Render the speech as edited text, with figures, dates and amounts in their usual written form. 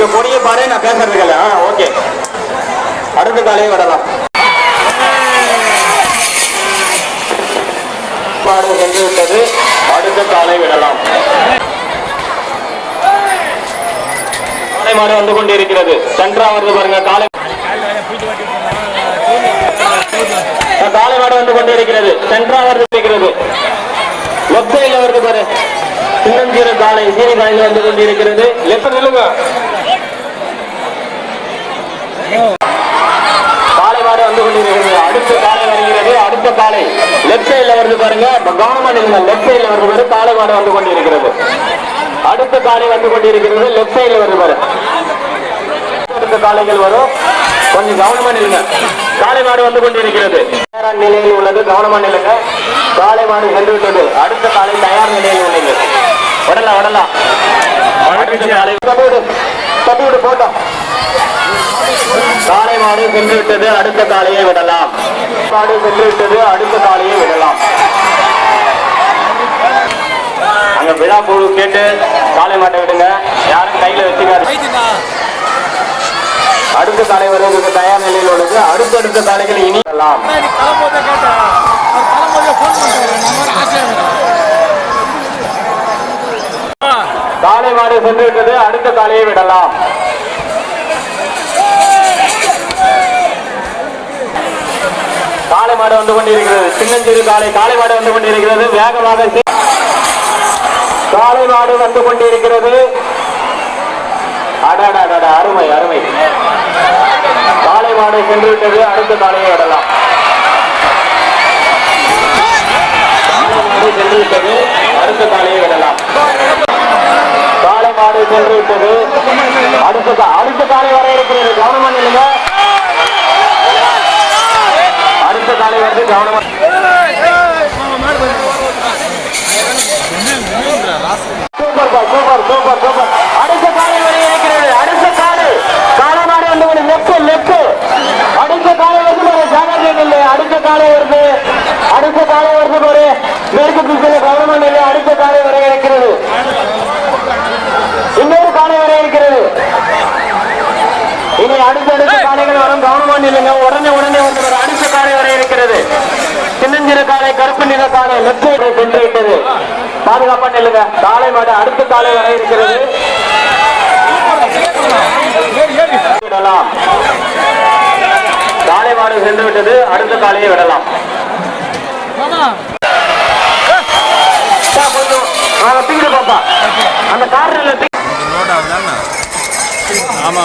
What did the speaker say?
கொஞ்சம் பொடிய பாரு, நான் பேசுறதுக்கல. ஓகே, அடுத்த காலையை விடலாம். மாடு சென்று விட்டது, அடுத்த காலை விடலாம். காலை மாடு வந்து கொண்டிருக்கிறது. சென்ட்ரா வருது பாருங்க. காலை மாடு வந்து கொண்டிருக்கிறது. சென்ட்ரா வருது. லெப்ட் சைட்ல வருது பாரு. சின்னஞ்சீர காலை சீனி காலையில் வந்து கொண்டிருக்கிறது. லெப்ட் நில்லுங்க. காலை மாடு வந்து கொண்டிருக்கிறது. அடுத்த காலை வருகிறது. அடுத்த காலை லெப்ட் சைட்ல வருது பாருங்க. கவனமா நில்லுங்க. லெப்ட் சைட்ல வருது பாரு. காலை மாடு வந்து கொண்டிருக்கிறது. அடுத்த காலை வந்து கொண்டிருக்கிறது. லெப்ட் சைட்ல வருது பாரு. அடுத்த காலைகள் வரும், கொஞ்சம் கவனமா நில்லுங்க. காலை மாடு வந்து கொண்டிருக்கிறது. தயார் நிலையில் உள்ளது, கவனமா நில்லுங்க. காலை மாடு சென்று விட்டது. அடுத்த காலை தயார் நிலையில் உள்ளது. விடலாம். தப்பி விடு போட்டோம். காலை மாடு சென்று விட்டது. அடுத்த காலையை விடலாம். மாடு சென்று விட்டது. அடுத்த காலையை விடலாம். அங்க விழா குழு கேட்டு காலை மாட்டை விடுங்க. யாரும் கையில வச்சுக்காது. அடுத்த காலை வருவதற்கு தயார் நிலையில் உள்ளது. அடுத்த காலைகள் இனி விடலாம். காலை மாடு சென்று விட்டது. அடுத்த காலையை விடலாம். காலை மாடு வந்து கொண்டிருக்கிறது. சின்னஞ்சிறு காலை மாடு வந்து கொண்டிருக்கிறது. வேகமாக காலை மாடு வந்து கொண்டிருக்கிறது. அருமை. காலை மாடு சென்று விட்டது. அடுத்த காலையை விடலாம். சென்று விட்டது. அடுத்த காலையை விடலாம். காலை மாடு சென்று விட்டது. அடுத்த காலை வர இருக்கிறது. கவனமா நில்லுங்க. அடுத்த காலை வருது, கவனமா. சூப்பர். அடுத்த காலை வரை இருக்கிறது. அடுத்த காலை மாடு வந்து லெப்ட். அடுத்த காலை வந்து ஜாகிரதை இல்லை. அடுத்த காலை வருது பாரு. மேற்கு திசையில கவனமா இல்லை. அடுத்த காலை வரை இருக்கிறது. இன்னொரு காலை வரை இருக்கிறது. இனி அடுத்த காலைகள் வரும், கவனமா இல்லைங்க. உடனே வந்து அடுத்த காலை வரை இருக்கிறது. சின்னஞ்சிற காலை, கருப்பு நிற காலை லெப்ட் சைடு சென்று விட்டது. பாதுகாப்பா நில்லுங்க. காலை மாடு அடுத்த காலை வரை இருக்கிறது. விடலாம். காலை மாடு சென்று விட்டது. அடுத்த காலையை விடலாம். கொஞ்சம் பாப்பா அந்த காரில். ஆமா